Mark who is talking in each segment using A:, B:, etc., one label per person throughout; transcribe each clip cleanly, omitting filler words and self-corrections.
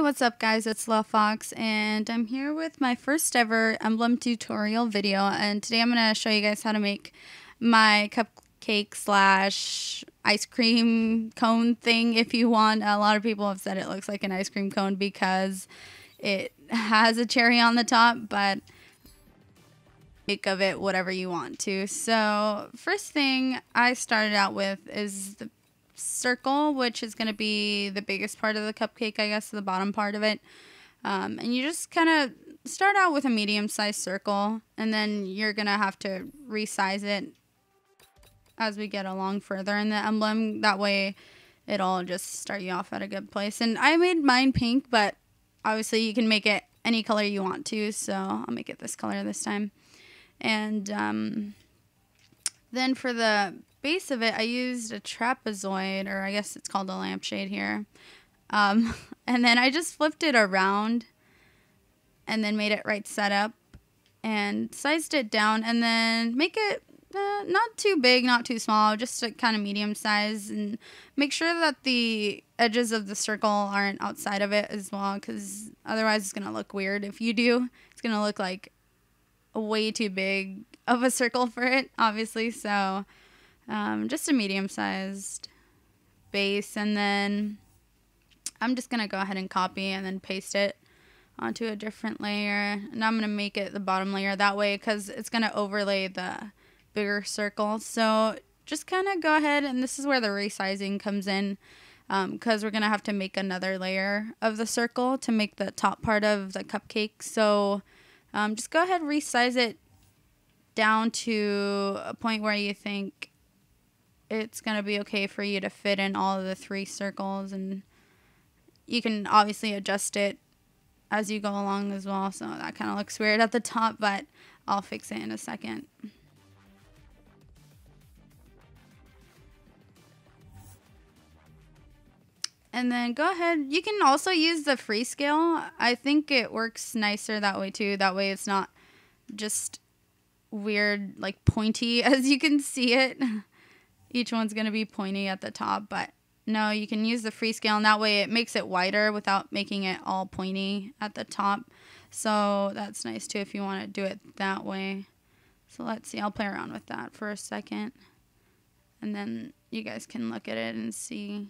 A: Hey, what's up guys, it's Love Fox and I'm here with my first ever emblem tutorial video, and today I'm going to show you guys how to make my cupcake slash ice cream cone thing if you want. A lot of people have said it looks like an ice cream cone because it has a cherry on the top, but make of it whatever you want to. So first thing I started out with is the circle, which is going to be the biggest part of the cupcake, I guess, the bottom part of it. And you just kind of start out with a medium-sized circle, and then you're going to have to resize it as we get along further in the emblem. That way it'll just start you off at a good place. And I made mine pink, but obviously you can make it any color you want to, so I'll make it this color this time. And then for the base of it, I used a trapezoid, or I guess it's called a lampshade here. And then I just flipped it around and then made it right side up and sized it down, and then make it not too big, not too small, just a kind of medium size, and make sure that the edges of the circle aren't outside of it as well, because otherwise it's going to look weird. If you do, it's going to look like way too big of a circle for it, obviously. So just a medium-sized base, and then I'm just going to go ahead and copy and then paste it onto a different layer. And I'm going to make it the bottom layer that way because it's going to overlay the bigger circle. So just kind of go ahead, and this is where the resizing comes in, because we're going to have to make another layer of the circle to make the top part of the cupcake. So just go ahead, resize it down to a point where you think it's going to be okay for you to fit in all of the 3 circles, and you can obviously adjust it as you go along as well. So that kind of looks weird at the top, but I'll fix it in a second. And then go ahead, you can also use the freescale. I think it works nicer that way too. That way it's not just weird, like pointy as you can see it. Each one's going to be pointy at the top, but no, you can use the freescale, and that way it makes it wider without making it all pointy at the top. So that's nice too if you want to do it that way. So let's see, I'll play around with that for a second, and then you guys can look at it and see.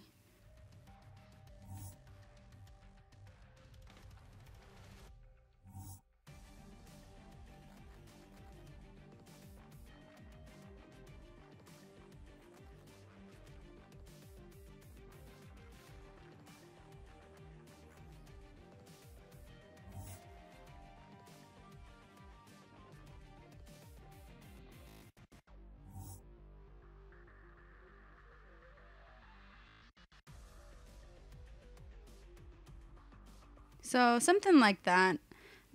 A: So something like that.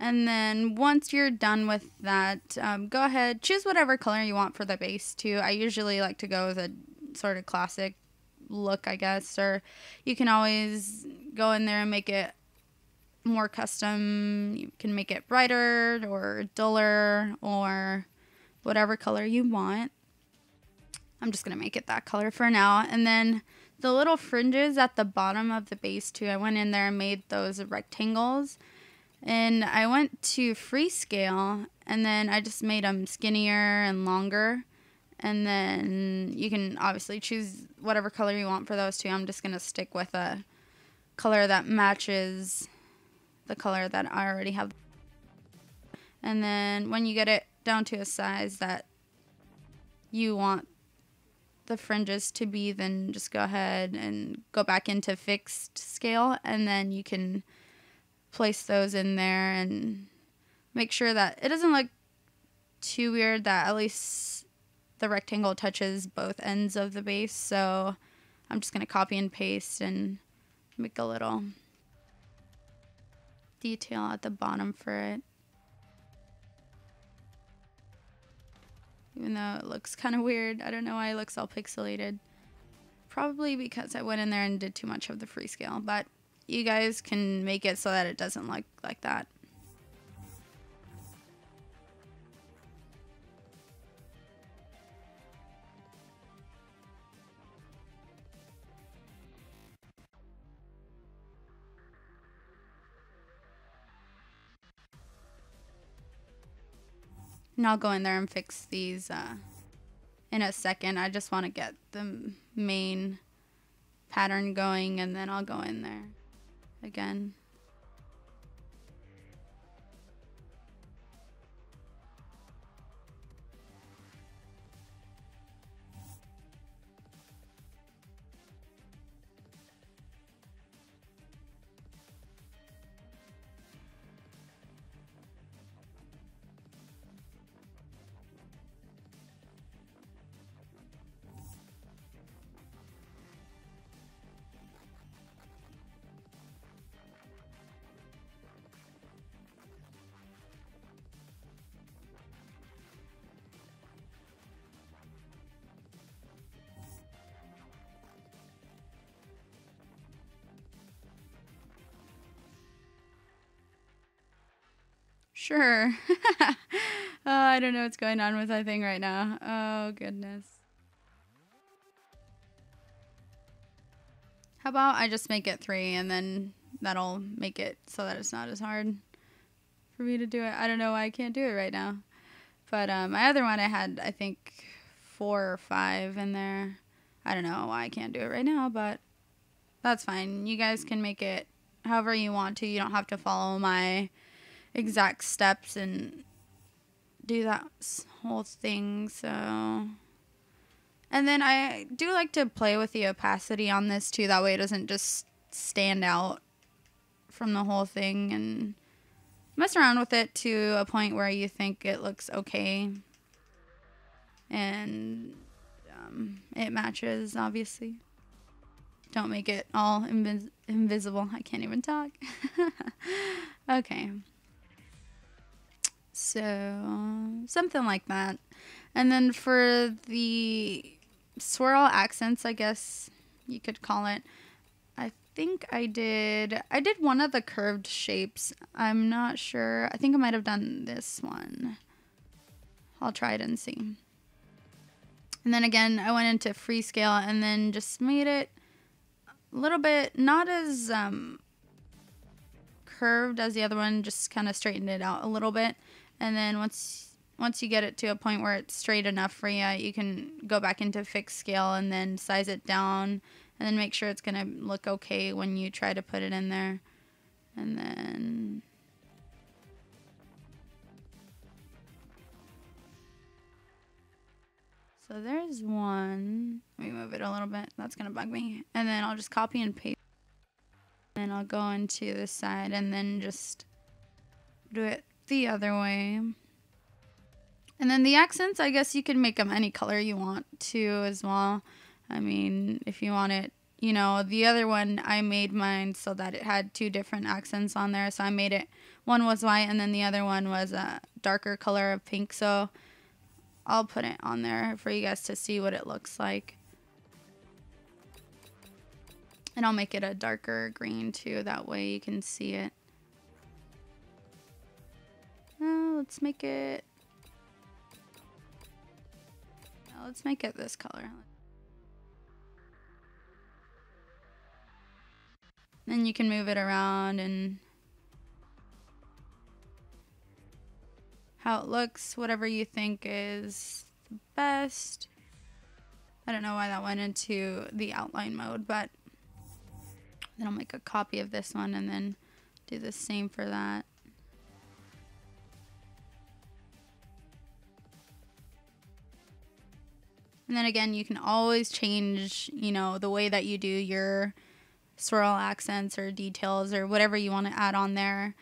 A: And then once you're done with that, go ahead, choose whatever color you want for the base too. I usually like to go with a sort of classic look, I guess, or you can always go in there and make it more custom. You can make it brighter or duller or whatever color you want. I'm just going to make it that color for now. And then the little fringes at the bottom of the base too, I went in there and made those rectangles. And I went to freescale, and then I just made them skinnier and longer. And then you can obviously choose whatever color you want for those two. I'm just going to stick with a color that matches the color that I already have. And then when you get it down to a size that you want the fringes to be, then just go ahead and go back into fixed scale, and then you can place those in there and make sure that it doesn't look too weird, that at least the rectangle touches both ends of the base. So I'm just going to copy and paste and make a little detail at the bottom for it. Even though it looks kind of weird. I don't know why it looks all pixelated. Probably because I went in there and did too much of the freescale. But you guys can make it so that it doesn't look like that. And I'll go in there and fix these in a second. I just want to get the main pattern going, and then I'll go in there again. Sure. Oh, I don't know what's going on with that thing right now. Oh, goodness. How about I just make it 3, and then that'll make it so that it's not as hard for me to do it. I don't know why I can't do it right now. But my other one, I had, I think, 4 or 5 in there. I don't know why I can't do it right now, but that's fine. You guys can make it however you want to. You don't have to follow my exact steps and do that whole thing. So, and then I do like to play with the opacity on this too, that way it doesn't just stand out from the whole thing, and mess around with it to a point where you think it looks okay and it matches, obviously. Don't make it all invisible. I can't even talk. Okay. So, something like that. And then for the swirl accents, I guess you could call it, I think I did one of the curved shapes. I'm not sure. I think I might have done this one. I'll try it and see. And then again, I went into Freescale and then just made it a little bit, not as curved as the other one, just kind of straightened it out a little bit. And then once you get it to a point where it's straight enough for you, you can go back into fixed scale and then size it down, and then make sure it's going to look okay when you try to put it in there. And then so there's one. Let me move it a little bit. That's going to bug me. And then I'll just copy and paste. And I'll go into this side and then just do it the other way. And then the accents, I guess you can make them any color you want to as well. I mean, if you want it, you know, the other one, I made mine so that it had 2 different accents on there. So I made it, one was white and then the other one was a darker color of pink. So I'll put it on there for you guys to see what it looks like. And I'll make it a darker green too, that way you can see it. Let's make it this color. Then you can move it around and how it looks, whatever you think is the best. I don't know why that went into the outline mode, but then I'll make a copy of this one and then do the same for that. And then again, you can always change, you know, the way that you do your swirl accents or details or whatever you want to add on there.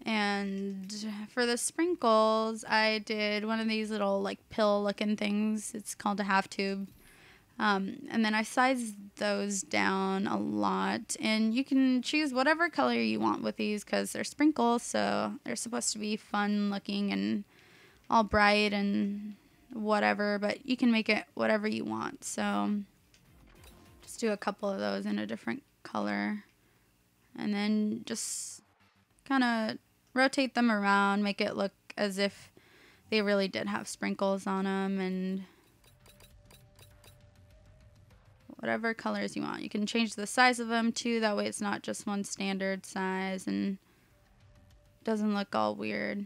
A: And for the sprinkles, I did one of these little like pill looking things. It's called a half tube. And then I sized those down a lot. And you can choose whatever color you want with these because they're sprinkles. So they're supposed to be fun looking and all bright and whatever, but you can make it whatever you want. So just do a couple of those in a different color and then just kind of rotate them around, make it look as if they really did have sprinkles on them, and whatever colors you want. You can change the size of them too, that way it's not just one standard size and doesn't look all weird.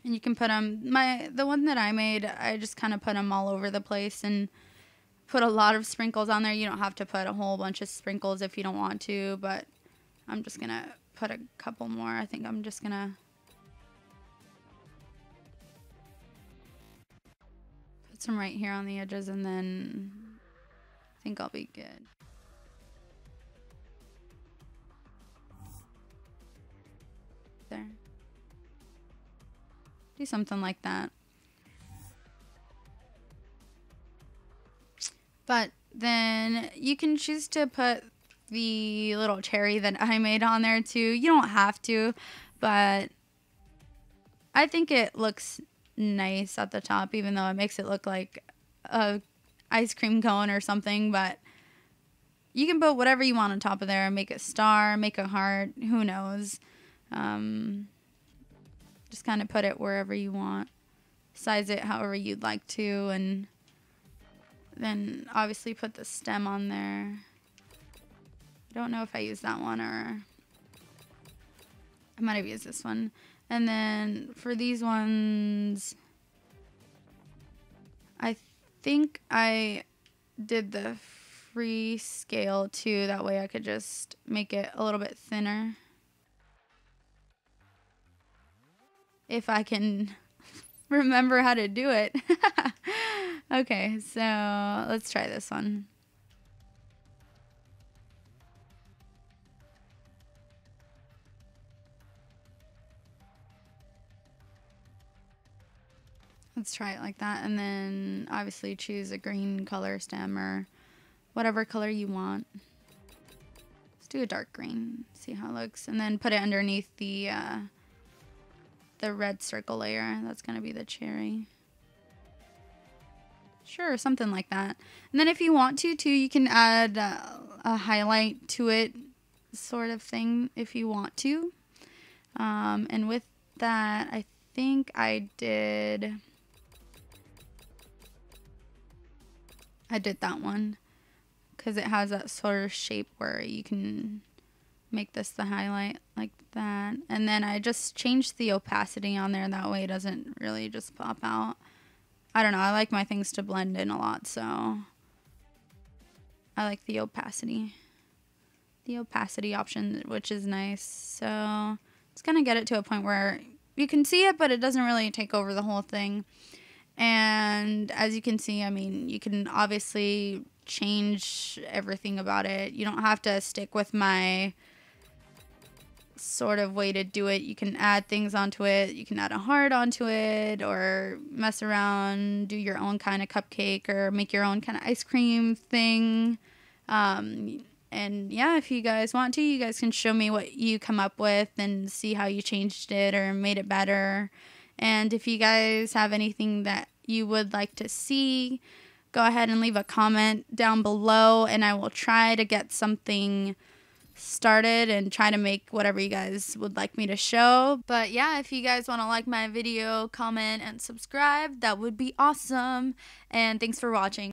A: And you can put them, the one that I made, I just kind of put them all over the place and put a lot of sprinkles on there. You don't have to put a whole bunch of sprinkles if you don't want to, but I'm just going to put a couple more. I think I'm just going to put some right here on the edges, and then I think I'll be good. There. Do something like that. But then you can choose to put the little cherry that I made on there too. You don't have to, but I think it looks nice at the top, even though it makes it look like a ice cream cone or something. But you can put whatever you want on top of there. Make a star, make a heart, who knows. Just kind of put it wherever you want. Size it however you'd like to, and then obviously put the stem on there. I don't know if I used that one, or I might have used this one. And then for these ones, I think I did the free scale too. That way I could just make it a little bit thinner. If I can remember how to do it. Okay, so let's try this one. Let's try it like that, and then obviously choose a green color stem or whatever color you want. Let's do a dark green, see how it looks, and then put it underneath the red circle layer. That's going to be the cherry. Sure, something like that. And then if you want to too, you can add a highlight to it, sort of thing, if you want to. And with that, I think I did that one because it has that sort of shape where you can make this the highlight like that. And then I just changed the opacity on there, that way it doesn't really just pop out. I don't know, I like my things to blend in a lot, so I like the opacity option, which is nice. So it's gonna get it to a point where you can see it, but it doesn't really take over the whole thing. And as you can see, I mean, you can obviously change everything about it. You don't have to stick with my sort of way to do it. You can add things onto it. You can add a heart onto it, or mess around, do your own kind of cupcake, or make your own kind of ice cream thing. And yeah, if you guys want to, you guys can show me what you come up with and see how you changed it or made it better. And if you guys have anything that you would like to see, go ahead and leave a comment down below, and I will try to get something started and try to make whatever you guys would like me to show. But yeah, if you guys want to like my video, comment, and subscribe, that would be awesome. And thanks for watching.